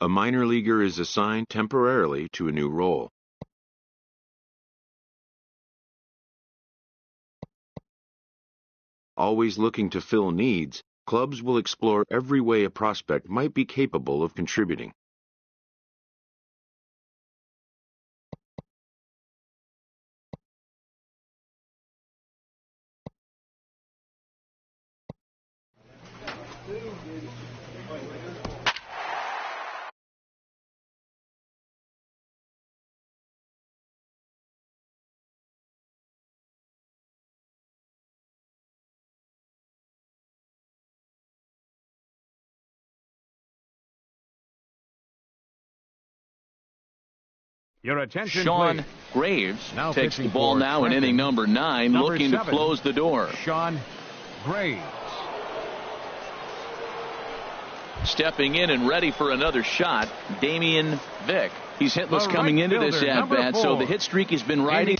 A minor leaguer is assigned temporarily to a new role. Always looking to fill needs, clubs will explore every way a prospect might be capable of contributing. Your attention, Sean please. Graves Now takes the pitching ball for now in Trenton. inning number 9, Number looking to 7, close the door. Sean Graves. Stepping in and ready for another shot, Damian Vick. He's hitless The coming right into this fielder, number at-bat, so 4. the hit streak has been riding.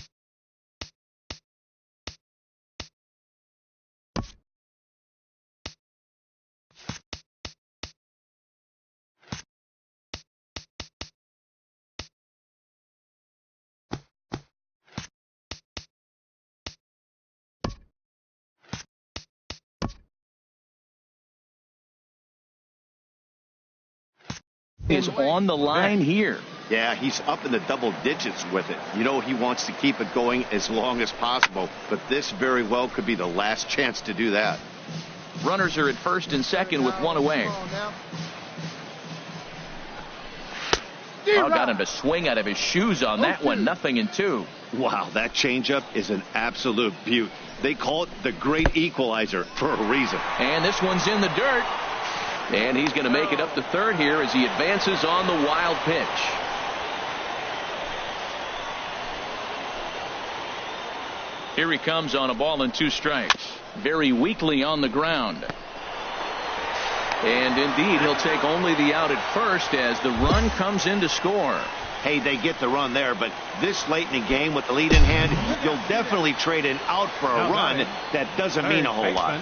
Is on the line here. Yeah, he's up in the double digits with it. You know he wants to keep it going as long as possible, but this very well could be the last chance to do that. Runners are at first and second with one away. Oh, got him to swing out of his shoes on that one. 0-2. Wow, that changeup is an absolute beaut. They call it the great equalizer for a reason. And this one's in the dirt. And he's going to make it up to third here as he advances on the wild pitch. Here he comes on a ball and 2 strikes. Very weakly on the ground. And indeed, he'll take only the out at first as the run comes in to score. Hey, they get the run there, but this late in the game with the lead in hand, you'll definitely trade an out for a run. That doesn't mean a whole lot.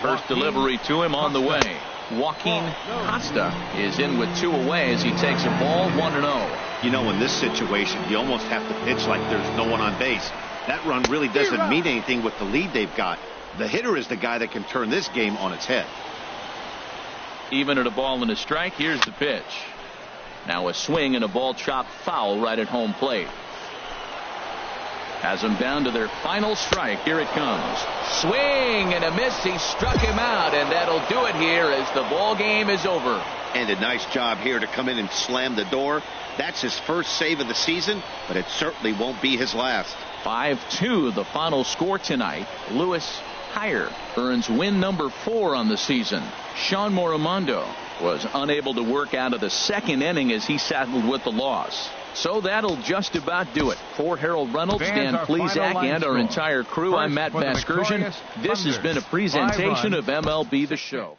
First delivery to him on the way. Joaquin Costa is in with 2 away as he takes a ball 1-0. You know, in this situation, you almost have to pitch like there's no one on base. That run really doesn't mean anything with the lead they've got. The hitter is the guy that can turn this game on its head. Even at a ball and a strike, here's the pitch. Now a swing and a ball chopped foul right at home plate. Has them down to their final strike. Here it comes. Swing and a miss. He struck him out, and that'll do it here as the ball game is over. And a nice job here to come in and slam the door. That's his first save of the season, but it certainly won't be his last. 5-2 the final score tonight. Lewis Hire earns win number 4 on the season. Sean Morimondo was unable to work out of the second inning as he settled with the loss. So that'll just about do it. For Harold Reynolds, Dan Plesac, and our entire crew, I'm Matt Vasgersian. This has been a presentation of MLB The Show.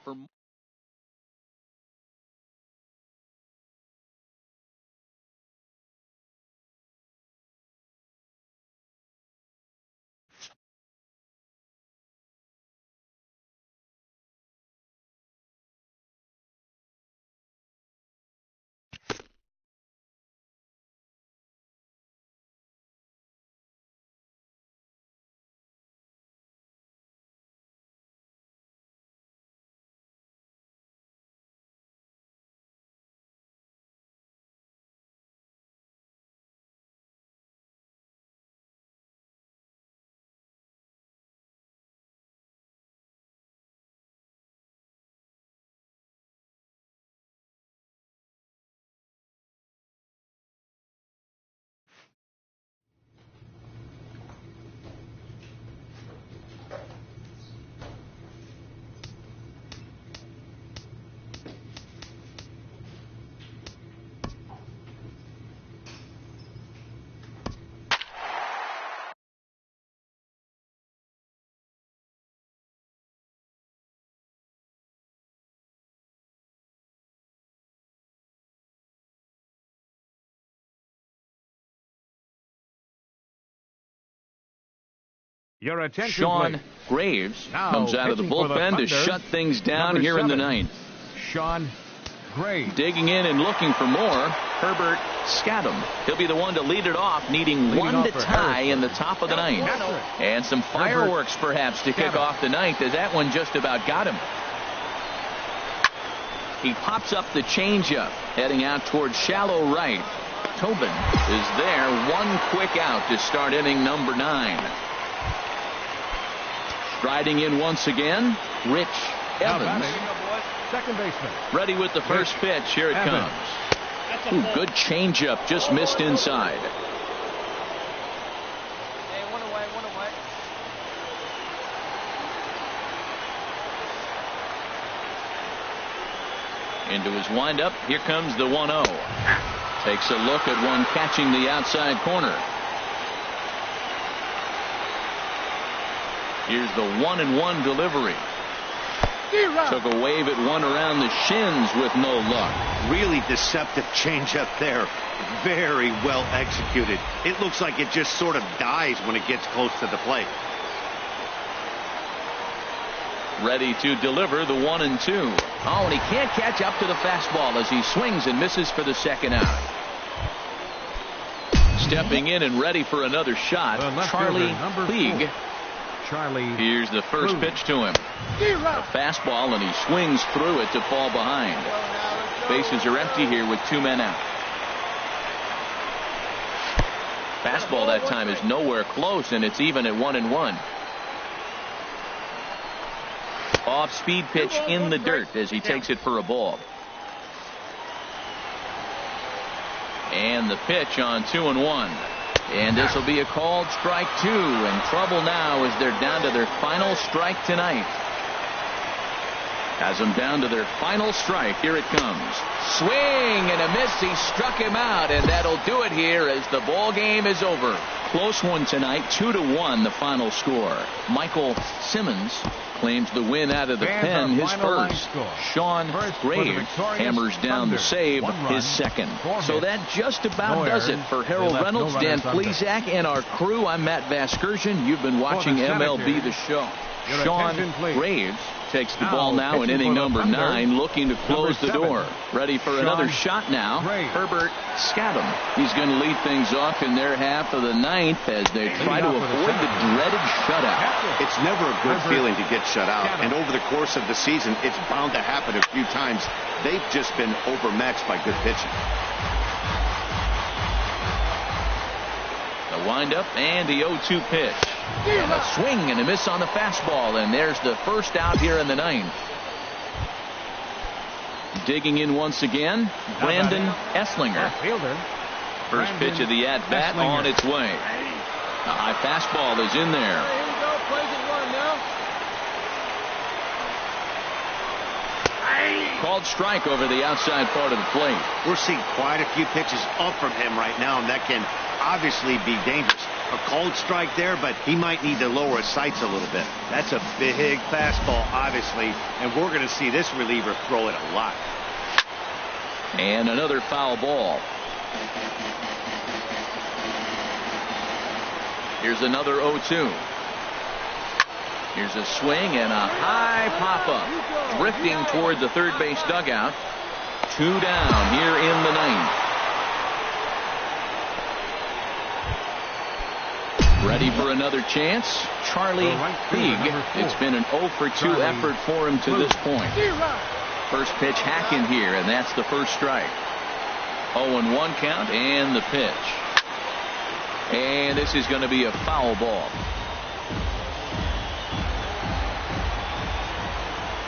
Your attention, Sean please. Graves Now comes out of the pitching for the bullpen to Thunder, shut things down number here in the 7, ninth. Sean Gray. Digging in and looking for more, Herbert Scadam. He'll be the one to lead it off, needing one to tie in the top of the ninth. And some fireworks perhaps to kick off the ninth, as that one just about got him. He pops up the changeup, heading out towards shallow right. Tobin is there, one quick out to start inning number 9. Striding in once again, Rich Evans. Second baseman. Ready with the first pitch. Here it comes. Ooh, good changeup, just missed inside. Hey, one away. Into his windup. Here comes the 1-0. Takes a look at one catching the outside corner. Here's the 1-1 delivery. Took a wave at one around the shins with no luck. Really deceptive changeup there. Very well executed. It looks like it just sort of dies when it gets close to the plate. Ready to deliver the 1-2. Oh, and he can't catch up to the fastball as he swings and misses for the second out. Stepping in and ready for another shot, Charlie Puig. Here's the first pitch to him. A fastball, and he swings through it to fall behind. Bases are empty here with 2 men out. Fastball that time is nowhere close, and it's even at 1-1. Off-speed pitch in the dirt as he takes it for a ball. And the pitch on 2-1. And this will be a called strike 2. And trouble now as they're down to their final strike tonight. Has them down to their final strike. Here it comes. Swing and a miss. He struck him out, and that'll do it here as the ball game is over. Close one tonight, 2-1 the final score. Michael Simmons claims the win out of the pen, his first. Sean Graves hammers down the save, his second. So that just about does it for Harold Reynolds, Dan Plesac, and our crew. I'm Matt Vasgersian. You've been watching MLB The Show. Sean Graves takes the ball now in inning number 9, looking to close the door. Ready for another shot now. Herbert Scadam. He's going to lead things off in their half of the 9th as they try to avoid the dreaded shutout. It's never a good feeling to get shut out, and over the course of the season, it's bound to happen a few times. They've just been overmatched by good pitching. The windup and the 0-2 pitch. And a swing and a miss on the fastball, and there's the first out here in the 9th. Digging in once again, Brandon Esslinger. First pitch of the at-bat on its way. The high fastball is in there. Called strike over the outside part of the plate. We're seeing quite a few pitches up from him right now, and that can obviously be dangerous. A called strike there, but he might need to lower his sights a little bit. That's a big fastball, obviously, and we're going to see this reliever throw it a lot. And another foul ball. Here's another 0-2. Here's a swing and a high pop-up. Drifting toward the third base dugout. 2 down here in the 9th. Ready for another chance. Charlie Puig. It's been an 0-for-2 effort for him to this point. First pitch hacking here, and that's the first strike. 0-1 count and the pitch. And this is going to be a foul ball.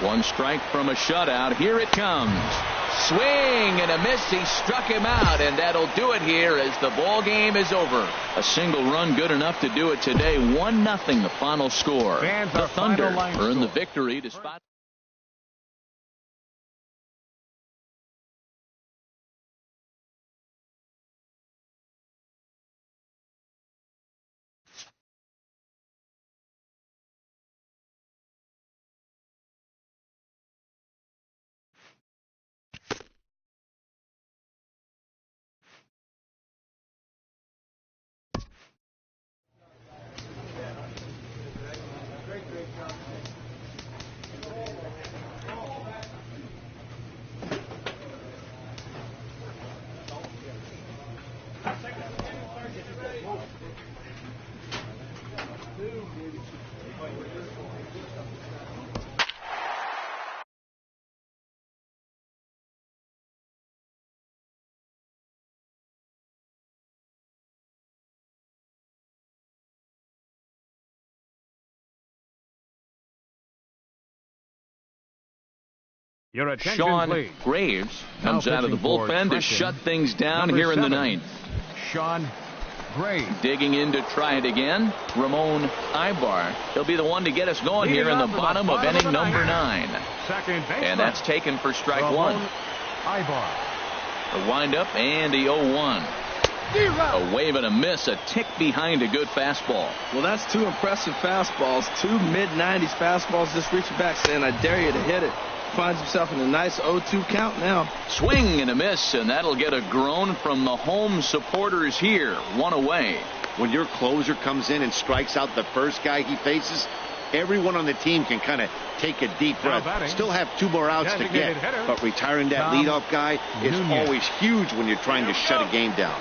One strike from a shutout. Here it comes. Swing and a miss. He struck him out, and that'll do it here as the ball game is over. A single run good enough to do it today. 1-0 the final score. The Thunder earn the victory to spot. Your attention, Sean please. Graves comes Now out of the pitching for bullpen to Trenton, shut things down number here in the 7, ninth. Sean Graves. Digging in to try it again, Ramon Ibar. He'll be the one to get us going here in the bottom of inning number 9. Second baseman. And that's taken for strike Ramon 1. Ibar. The windup and the 0-1. A wave and a miss, a tick behind a good fastball. Well, that's 2 impressive fastballs, 2 mid-90s fastballs, just reaching back saying, I dare you to hit it. Finds himself in a nice 0-2 count now. Swing and a miss, and that'll get a groan from the home supporters here. 1 away. When your closer comes in and strikes out the first guy he faces, everyone on the team can kind of take a deep breath. Still have 2 more outs to get, but retiring that leadoff guy is always huge when you're trying to shut a game down.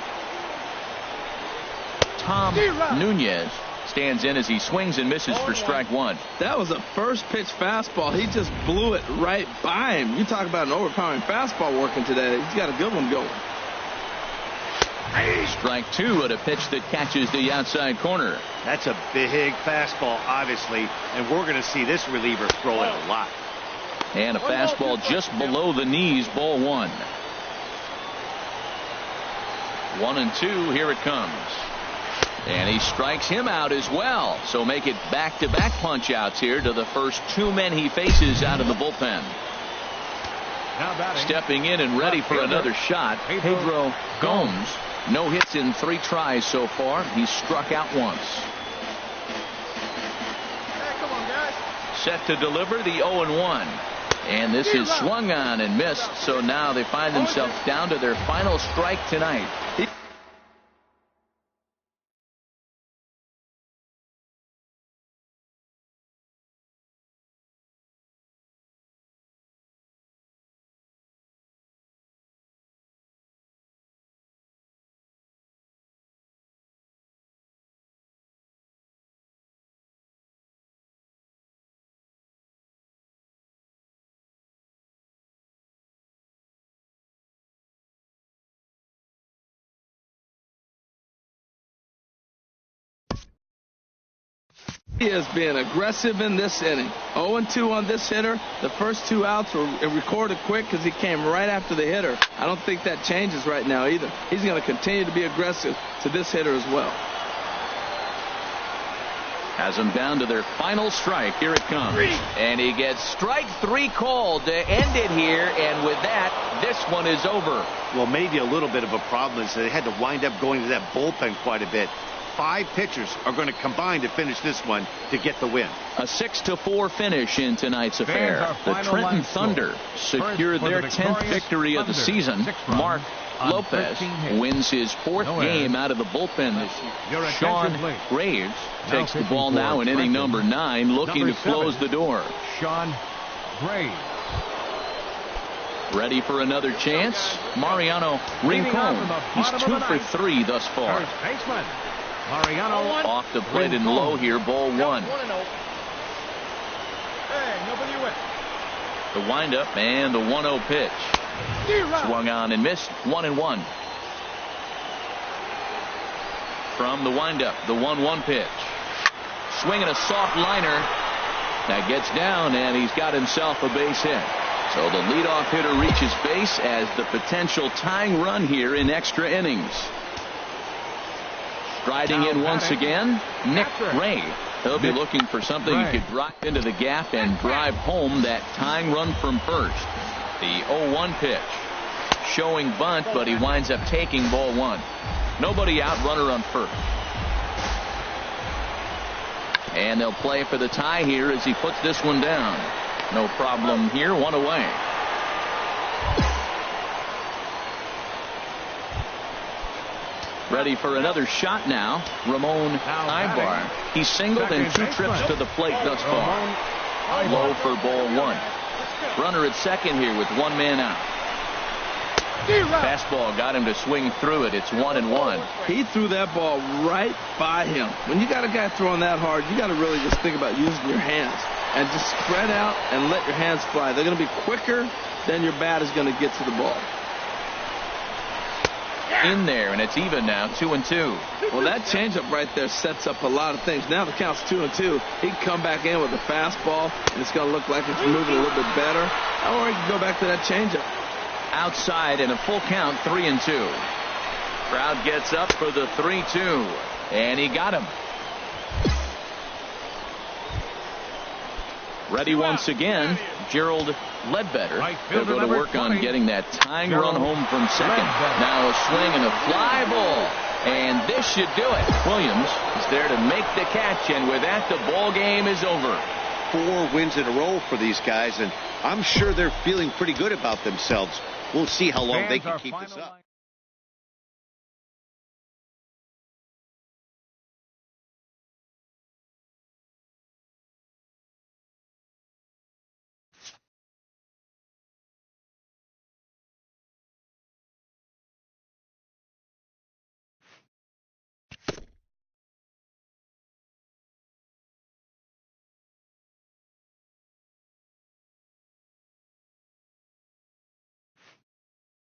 Tom Nunez stands in as he swings and misses for strike 1. That was a first pitch fastball. He just blew it right by him. You talk about an overpowering fastball working today. He's got a good one going. Strike 2 at a pitch that catches the outside corner. That's a big fastball, obviously, and we're going to see this reliever throw it a lot. And a fastball just below the knees, ball 1. 1-2, here it comes. And he strikes him out as well. So make it back-to-back punch-outs here to the first 2 men he faces out of the bullpen. Stepping in and ready for another shot, Pedro Gomes. No hits in 3 tries so far. He's struck out once. Set to deliver the 0-1. And this is swung on and missed. So now they find themselves down to their final strike tonight. He is being aggressive in this inning. 0-2 on this hitter. The first 2 outs were recorded quick because he came right after the hitter. I don't think that changes right now either. He's going to continue to be aggressive to this hitter as well. Has them down to their final strike. Here it comes. And he gets strike 3 called to end it here. And with that, this one is over. Well, maybe a little bit of a problem is they had to wind up going to that bullpen quite a bit. 5 pitchers are going to combine to finish this one to get the win. A 6-4 finish in tonight's affair. The Trenton Thunder secured their 10th victory of the season. Mark Lopez wins his 4th game out of the bullpen this year. Sean Graves takes the ball now in inning number 9, looking to close the door. Sean Graves. Ready for another chance? Mariano Rincon. He's 2 for 3 thus far. First baseman Mariano. Off the plate and low here, ball 1. The windup and the 1-0 pitch. Swung on and missed. 1-1. From the windup, the 1-1 pitch. Swinging a soft liner. That gets down, and he's got himself a base hit. So the leadoff hitter reaches base as the potential tying run here in extra innings. Striding in once again, Nick Ray. He'll be looking for something he could drive into the gap and drive home that tying run from first. The 0-1 pitch. Showing bunt, but he winds up taking ball 1. Nobody out, runner on first. And they'll play for the tie here as he puts this one down. No problem here, 1 away. Ready for another shot now, Ramon Ibar. He's singled in 2 trips to the plate thus far. Low for ball 1. Runner at second here with 1 man out. Fastball got him to swing through it. It's 1-1. He threw that ball right by him. When you got a guy throwing that hard, you got to really just think about using your hands and just spread out and let your hands fly. They're going to be quicker than your bat is going to get to the ball. in there, and it's even now, 2-2. Well, that changeup right there sets up a lot of things. Now the count's 2-2. He can come back in with a fastball, and it's going to look like it's moving a little bit better. Or he can go back to that changeup. Outside in a full count, 3-2. Crowd gets up for the 3-2, and he got him. Ready once again, Gerald Ledbetter. They'll go to work on getting that tying run home from second. Now a swing and a fly ball. And this should do it. Williams is there to make the catch, and with that, the ball game is over. 4 wins in a row for these guys, and I'm sure they're feeling pretty good about themselves. We'll see how long they can keep this up.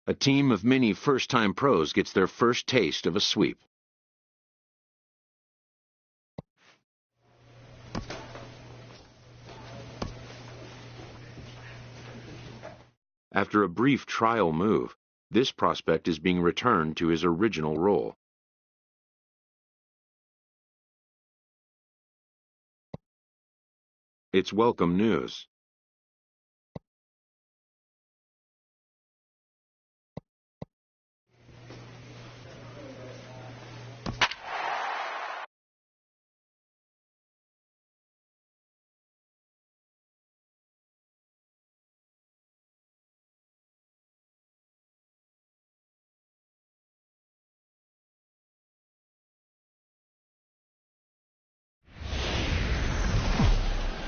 A team of many first-time pros gets their first taste of a sweep. After a brief trial move, this prospect is being returned to his original role. It's welcome news.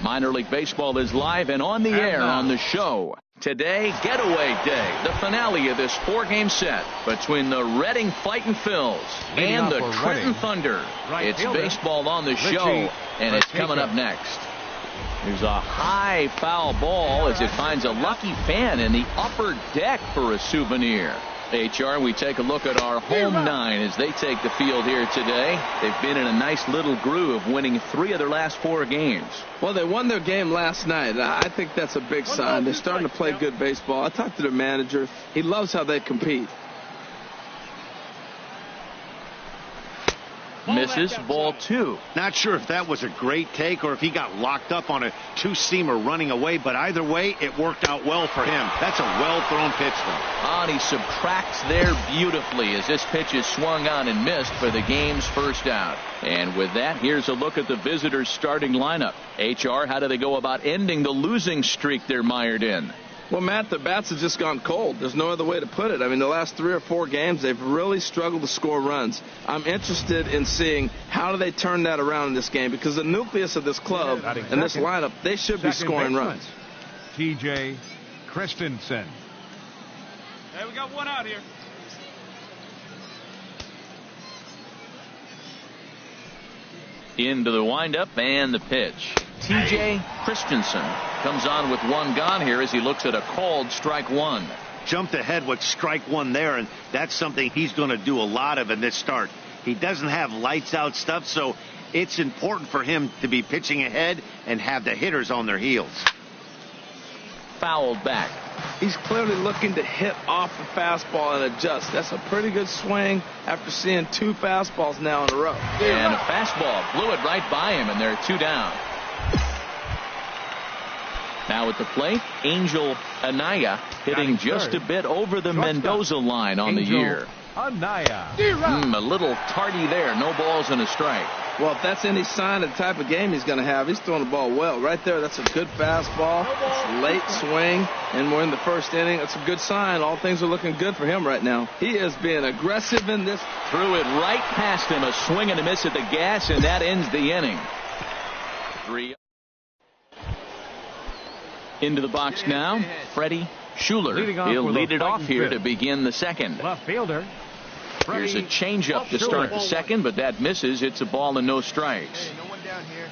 Minor League Baseball is live and on the air on the show. Today, Getaway Day, the finale of this 4-game set between the Reading Fightin' Phils and the Trenton Thunder. It's baseball on the show, and it's coming up next. There's a high foul ball as it finds a lucky fan in the upper deck for a souvenir. HR, we take a look at our home 9 as they take the field here today. They've been in a nice little groove, winning 3 of their last 4 games. Well, they won their game last night. I think that's a big sign. They're starting to play good baseball. I talked to their manager. He loves how they compete. Misses, ball 2. Not sure if that was a great take or if he got locked up on a 2-seamer running away, but either way, it worked out well for him. That's a well-thrown pitch, though. And he subtracts there beautifully as this pitch is swung on and missed for the game's first out. And with that, here's a look at the visitors' starting lineup. HR, how do they go about ending the losing streak they're mired in? Well, Matt, the bats have just gone cold. There's no other way to put it. I mean, the last 3 or 4 games, they've really struggled to score runs. I'm interested in seeing how do they turn that around in this game, because the nucleus of this club and this lineup, they should be scoring runs. T.J. Christensen. Hey, we got one out here. Into the windup and the pitch. T.J. Christensen comes on with 1 gone here as he looks at a called strike 1. Jumped ahead with strike 1 there, and that's something he's going to do a lot of in this start. He doesn't have lights out stuff, so it's important for him to be pitching ahead and have the hitters on their heels. Fouled back. He's clearly looking to hit off the fastball and adjust. That's a pretty good swing after seeing 2 fastballs now in a row. And a fastball blew it right by him, and they're 2 down. Now at the plate, Angel Anaya hitting just a bit over the Mendoza line on the year. Anaya. A little tardy there. No balls and a strike. Well, if that's any sign of the type of game he's going to have, he's throwing the ball well. Right there, that's a good fastball. It's a late swing, and we're in the first inning. That's a good sign. All things are looking good for him right now. He is being aggressive in this. Threw it right past him. A swing and a miss at the gas, and that ends the inning. 3. Into the box now, Freddie Schuler. He'll lead it off here to begin the second. Left fielder. Here's a changeup to start the second, but that misses. It's a ball and no strikes. Hey, no one down here.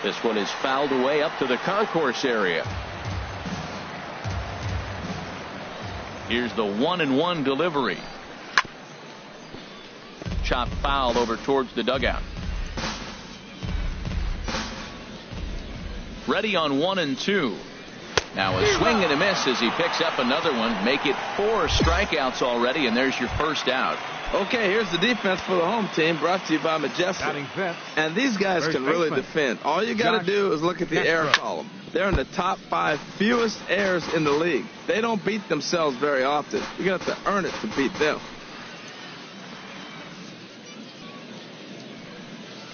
This one is fouled away up to the concourse area. Here's the 1-1 delivery. Chop foul over towards the dugout. Ready on 1-2. Now a swing and a miss as he picks up another one. Make it 4 strikeouts already, and there's your first out. Okay, here's the defense for the home team, brought to you by Majestic. And these guys can really defend. All you got to do is look at the error column. They're in the top 5 fewest errors in the league. They don't beat themselves very often. You're going to have to earn it to beat them.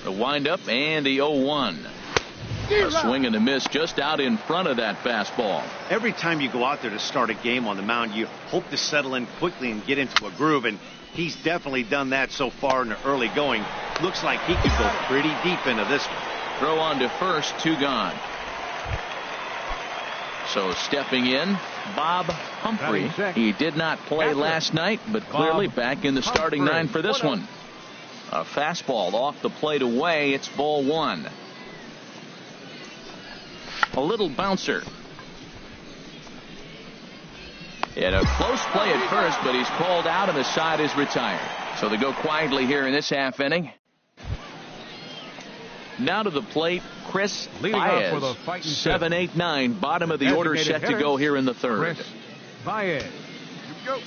The windup and the 0-1. A swing and a miss just out in front of that fastball. Every time you go out there to start a game on the mound, you hope to settle in quickly and get into a groove, and he's definitely done that so far in the early going. Looks like he could go pretty deep into this one. Throw on to first, 2 gone. So stepping in, Bob Humphrey. He did not play last night, but clearly back in the starting 9 for this one. A fastball off the plate away. It's ball 1. A little bouncer. And a close play at first, but he's called out and the side is retired. So they go quietly here in this half inning. Now to the plate, Chris Baez. 7-8-9, bottom of the order set to go here in the third. Chris Baez. Go.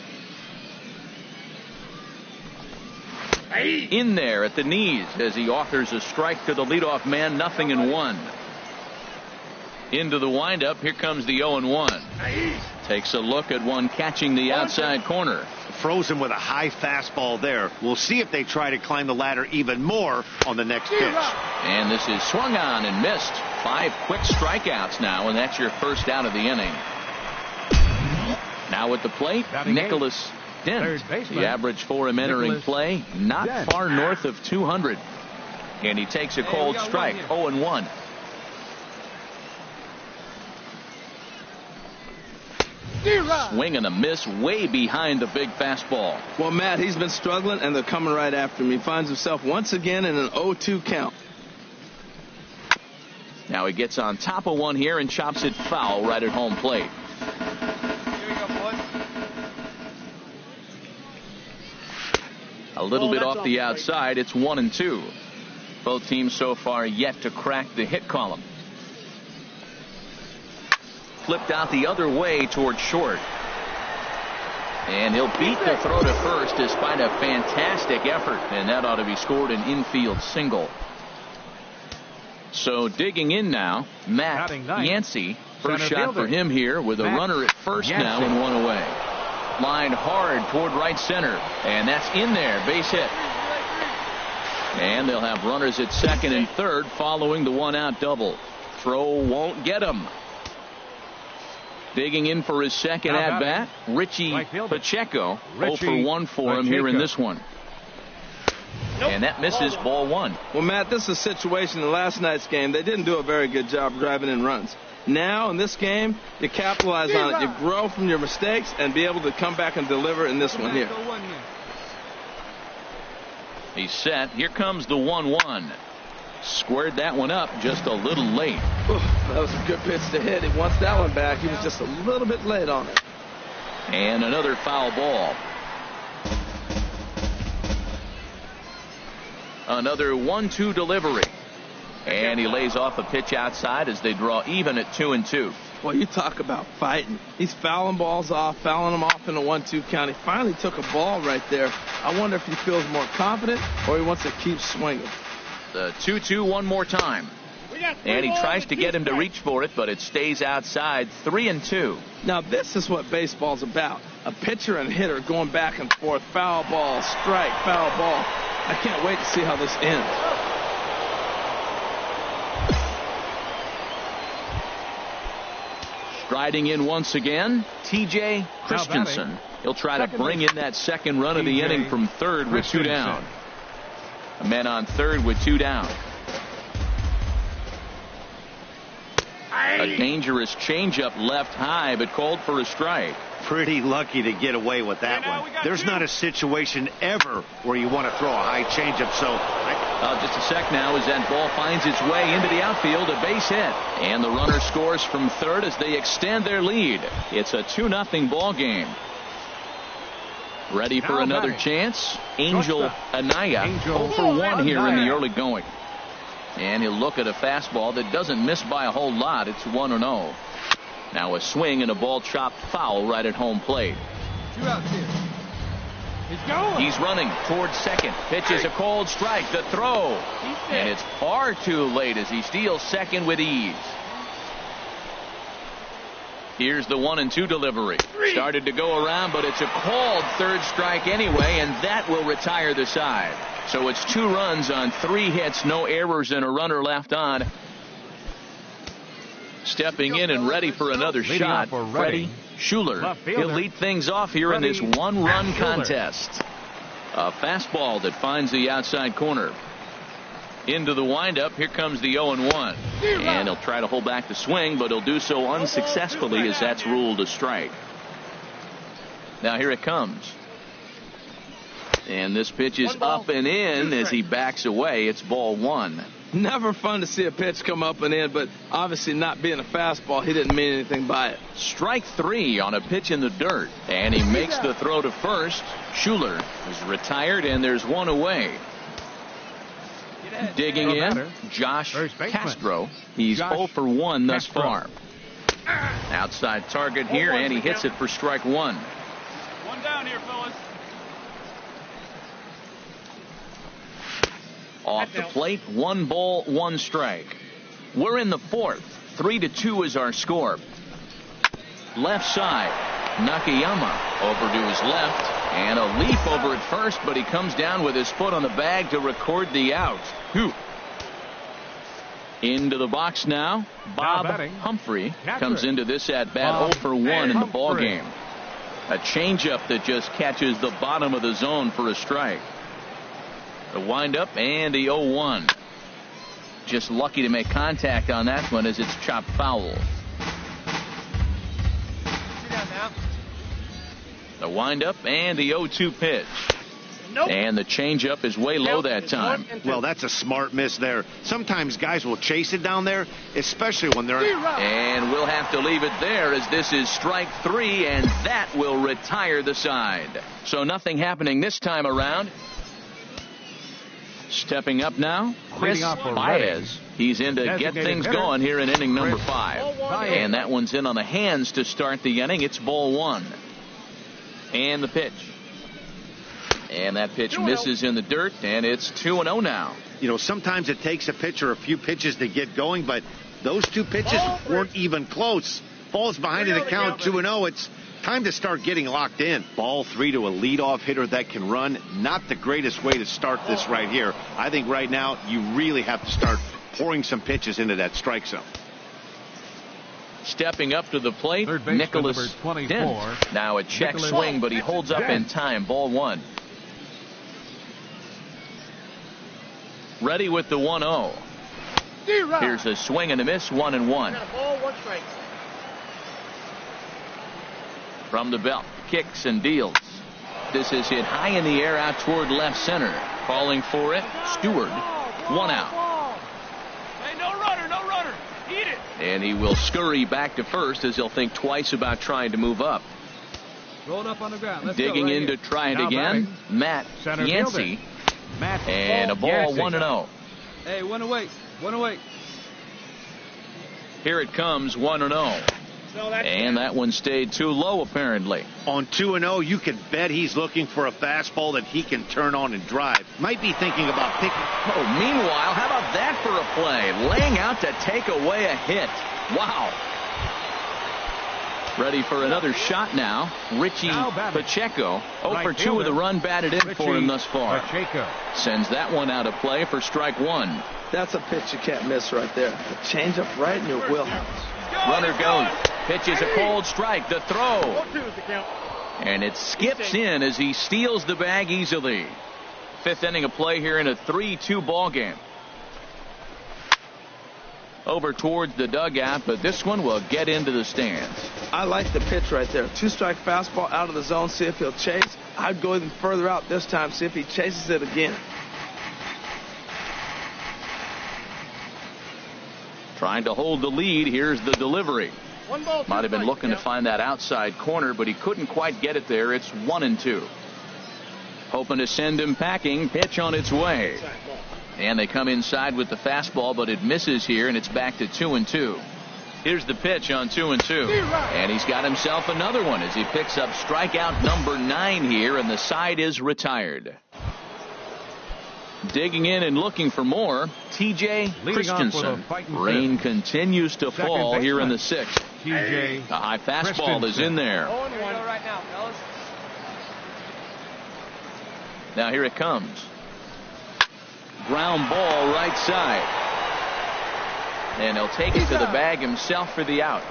In there at the knees as he offers a strike to the leadoff man. 0-1. Into the windup. Here comes the 0-1. Takes a look at one catching the outside corner. Frozen with a high fastball there. We'll see if they try to climb the ladder even more on the next pitch. And this is swung on and missed. 5 quick strikeouts now, and that's your first out of the inning. Now at the plate, Nicholas Dent. The average for him entering play, not far north of 200. And he takes a cold strike. 0-1. Swing and a miss way behind the big fastball. Well, Matt, he's been struggling, and they're coming right after him. He finds himself once again in an 0-2 count. Now he gets on top of one here and chops it foul right at home plate. A little bit off the outside. It's 1-2. Both teams so far yet to crack the hit column. Flipped out the other way towards short. And he'll beat the throw to first despite a fantastic effort. And that ought to be scored an infield single. So digging in now, Matt Yancey. First shot for him here with a runner at first now and 1 away. Lined hard toward right center. And that's in there. Base hit. And they'll have runners at second and third following the 1-out double. Throw won't get him. Digging in for his second at-bat, Richie Pacheco. 0 for 1 for him here in this one. And that misses ball 1. Well, Matt, this is a situation in last night's game. They didn't do a very good job driving in runs. Now, in this game, you capitalize on it. You grow from your mistakes and be able to come back and deliver in this one here. He's set. Here comes the 1-1. Squared that one up just a little late. Ooh, that was a good pitch to hit. He wants that one back. He was just a little bit late on it. And another foul ball. Another 1-2 delivery. And he lays off a pitch outside as they draw even at 2-2. Well, you talk about fighting. He's fouling balls off, fouling them off in a 1-2 count. He finally took a ball right there. I wonder if he feels more confident or he wants to keep swinging. The 2-2 one more time. And he tries to get him to reach for it, but it stays outside. 3-2. Now, this is what baseball's about. A pitcher and hitter going back and forth. Foul ball, strike, foul ball. I can't wait to see how this ends. Striding in once again, T.J. Christensen. He'll try to bring in that second run of the inning from third with 2 down. A man on third with 2 down. A dangerous changeup left high, but called for a strike. Pretty lucky to get away with that one. There's not a situation ever where you want to throw a high changeup. So just a sec now as that ball finds its way into the outfield, a base hit. And the runner scores from third as they extend their lead. It's a 2-0 ball game. Ready for Now another batting. chance. Angel Shortstop. Anaya, Angel 0 for 1 here in the Anaya. early going. And he'll look at a fastball that doesn't miss by a whole lot. It's 1-0. Now a swing and a ball chopped foul right at home plate. 2 outs here. He's going. He's running towards second. Pitches a cold strike. The throw. And it's far too late as he steals second with ease. Here's the 1-2 delivery. Started to go around, but it's a called third strike anyway, and that will retire the side. So it's 2 runs on 3 hits, no errors, and a runner left on. Stepping in and ready for another Leading shot, off for Freddie Reading. Schuler. Left fielder. He'll lead things off here in this Freddie one-run Schuler. contest. A fastball that finds the outside corner. Into the windup. Here comes the 0-1. And he'll try to hold back the swing, but he'll do so unsuccessfully as that's ruled a strike. Now here it comes. And this pitch is up and in as he backs away. It's ball 1. Never fun to see a pitch come up and in, but obviously not being a fastball, he didn't mean anything by it. Strike 3 on a pitch in the dirt. And he makes the throw to first. Schuler is retired, and there's 1 away. Digging in, batter. Josh First baseman. Castro. He's Josh 0 for 1 thus Castro. far. Outside target here, and he hits it for strike 1. 1 down here, fellas. Off the plate, 1 ball, 1 strike. We're in the 4th. 3-2 is our score. Left side, Nakayama over to his left. And a leap over at first, but he comes down with his foot on the bag to record the out. Whew. Into the box now. Bob batting. Humphrey Catcher. comes into this at bat Bob 0 for 1 in the ball Humphrey. game. A changeup that just catches the bottom of the zone for a strike. The windup and the 0-1. Just lucky to make contact on that one as it's chopped foul. The windup and the 0-2 pitch. And the changeup is way low that time. Well, that's a smart miss there. Sometimes guys will chase it down there, especially when they're... And we'll have to leave it there as this is strike 3, and that will retire the side. So nothing happening this time around. Stepping up now, Chris Leading off for Baez. He's in to get Designated things hitter, going here in inning number Chris 5. Baez. And that one's in on the hands to start the inning. It's ball 1. And the pitch. And that pitch misses in the dirt, and it's 2-0 now. You know, sometimes it takes a pitcher a few pitches to get going, but those 2 pitches weren't even close. Falls behind in the count, 2-0. It's time to start getting locked in. Ball 3 to a leadoff hitter that can run. Not the greatest way to start this right here. I think right now you really have to start pouring some pitches into that strike zone. Stepping up to the plate, Third baseman, Nicholas number 24. Dent. Now a check Nicholas swing, but he holds up in Dent. time. Ball 1. Ready with the 1-0. Here's a swing and a miss, 1-1. From the belt, kicks and deals. This is hit high in the air out toward left center. Calling for it, Stewart. 1 out. Hey, no runner, no runner. Eat it. And he will scurry back to first as he'll think twice about trying to move up. Rolled up on the ground. Let's Digging go right in to here. try it Now again, batting. Matt Center Yancey. fielder. Matt And a ball, Yancey. 1-0. Hey, 1 away. 1 away. Here it comes, 1-0. And that one stayed too low, apparently. On 2-0, you can bet he's looking for a fastball that he can turn on and drive. Might be thinking about picking... Oh, meanwhile, how about that for a play? Laying out to take away a hit. Wow. Ready for another shot now. Richie Now batting. Pacheco. 0 Right for 2 fielder. with a run batted in for him thus far. Pacheco. Sends that one out of play for strike 1. That's a pitch you can't miss right there. A change up right in your wheelhouse. Runner goes. Pitches a cold strike. The throw. And it skips in as he steals the bag easily. 5th inning of play here in a 3-2 ball game. Over towards the dugout, but this one will get into the stands. I like the pitch right there. 2-strike fastball out of the zone. See if he'll chase. I'd go even further out this time. See if he chases it again. Trying to hold the lead. Here's the delivery. Might have been looking to find that outside corner, but he couldn't quite get it there. It's 1-2. hoping to send him packing. Pitch on its way. And they come inside with the fastball, but it misses here, and it's back to 2-2. Here's the pitch on 2-2. And he's got himself another one as he picks up strikeout number 9 here, and the side is retired. Digging in and looking for more, T.J. Christensen. Rain continues to fall here in the 6th. T.J. The high fastball is in there. Right now, fellas. Now here it comes. Ground ball right side. And he'll take it to the bag himself for the out.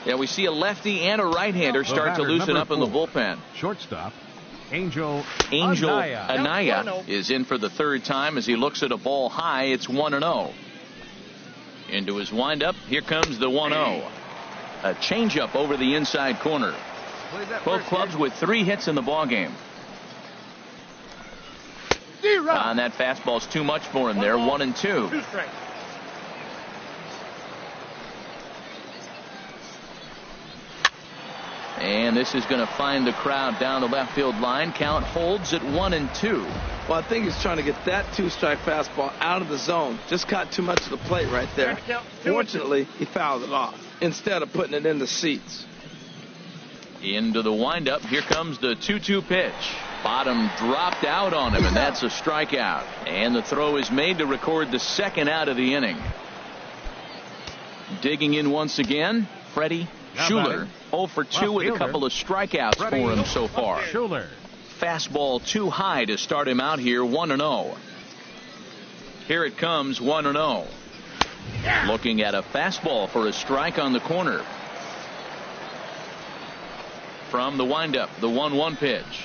Yeah, we see a lefty and a right-hander start to loosen up in the bullpen. Shortstop, Angel Anaya is in for the 3rd time as he looks at a ball high. It's 1-0. Into his windup. Here comes the 1-0. A changeup over the inside corner. Both clubs with 3 hits in the ballgame. And that fastball's too much for him there. 1-2. And this is going to find the crowd down the left field line. Count holds at 1-2. Well, I think he's trying to get that 2-strike fastball out of the zone. Just caught too much of the plate right there. Fortunately, he fouled it off instead of putting it in the seats. Into the windup. Here comes the 2-2 pitch. Bottom dropped out on him, and that's a strikeout. And the throw is made to record the 2nd out of the inning. Digging in once again, Freddie Schuler. 0 for 2 with a couple of strikeouts for him so far. Fastball too high to start him out here. 1-0. Here it comes. 1-0. Looking at a fastball for a strike on the corner. From the windup, the 1-1 pitch.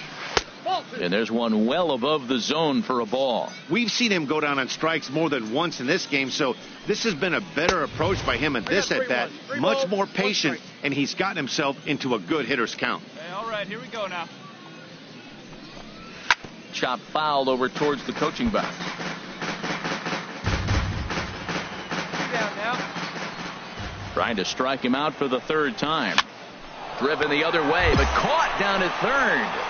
And there's one well above the zone for a ball. We've seen him go down on strikes more than once in this game, so this has been a better approach by him at this at-bat. Much more patient, and he's gotten himself into a good hitter's count. Hey, all right, here we go now. Chop foul over towards the coaching box. Down now. Trying to strike him out for the 3rd time. Driven the other way, but caught down at 3rd.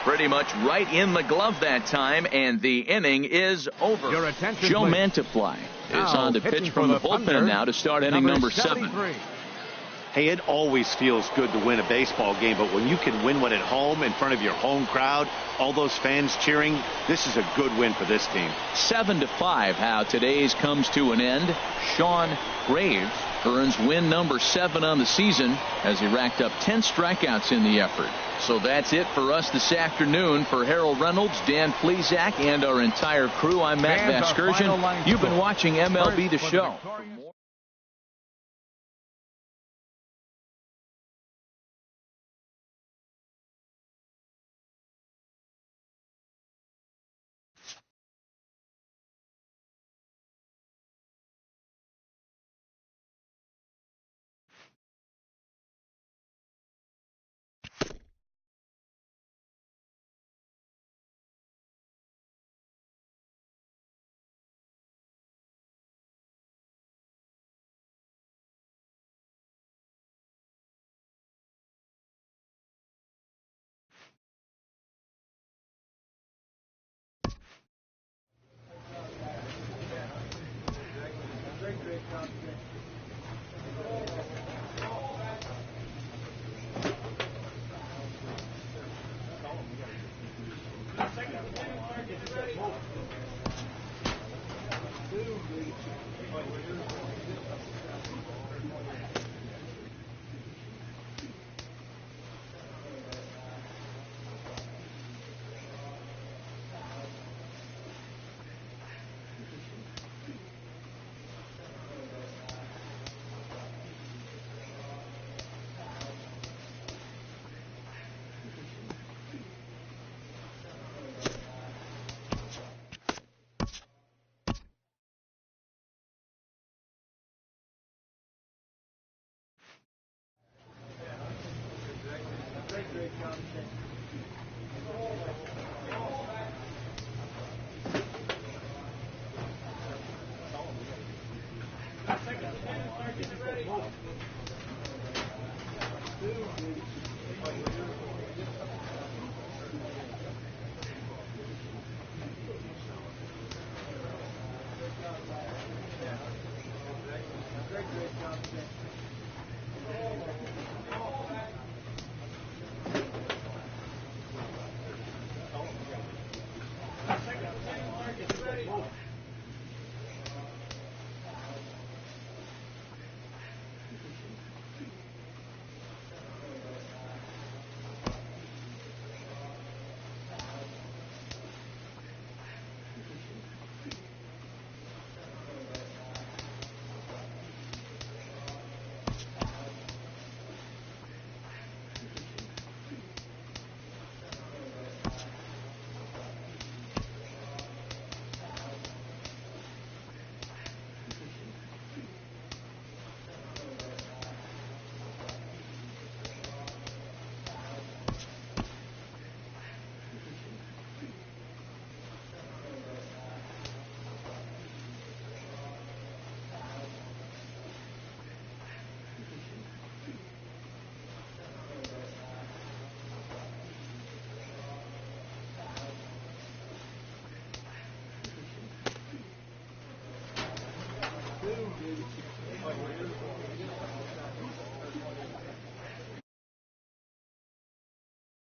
Pretty much right in the glove that time, and the inning is over. Your attention, Joe please. Mantiply is Now, on to pitching pitch for from the the bullpen Thunder, now to start inning number 7. Hey, it always feels good to win a baseball game, but when you can win one at home in front of your home crowd, all those fans cheering, this is a good win for this team. 7-5 how today's comes to an end. Sean Graves earns win number 7 on the season as he racked up 10 strikeouts in the effort. So that's it for us this afternoon. For Harold Reynolds, Dan Plesac, and our entire crew, I'm Matt Vasgersian. You've been watching MLB The Show. Great job,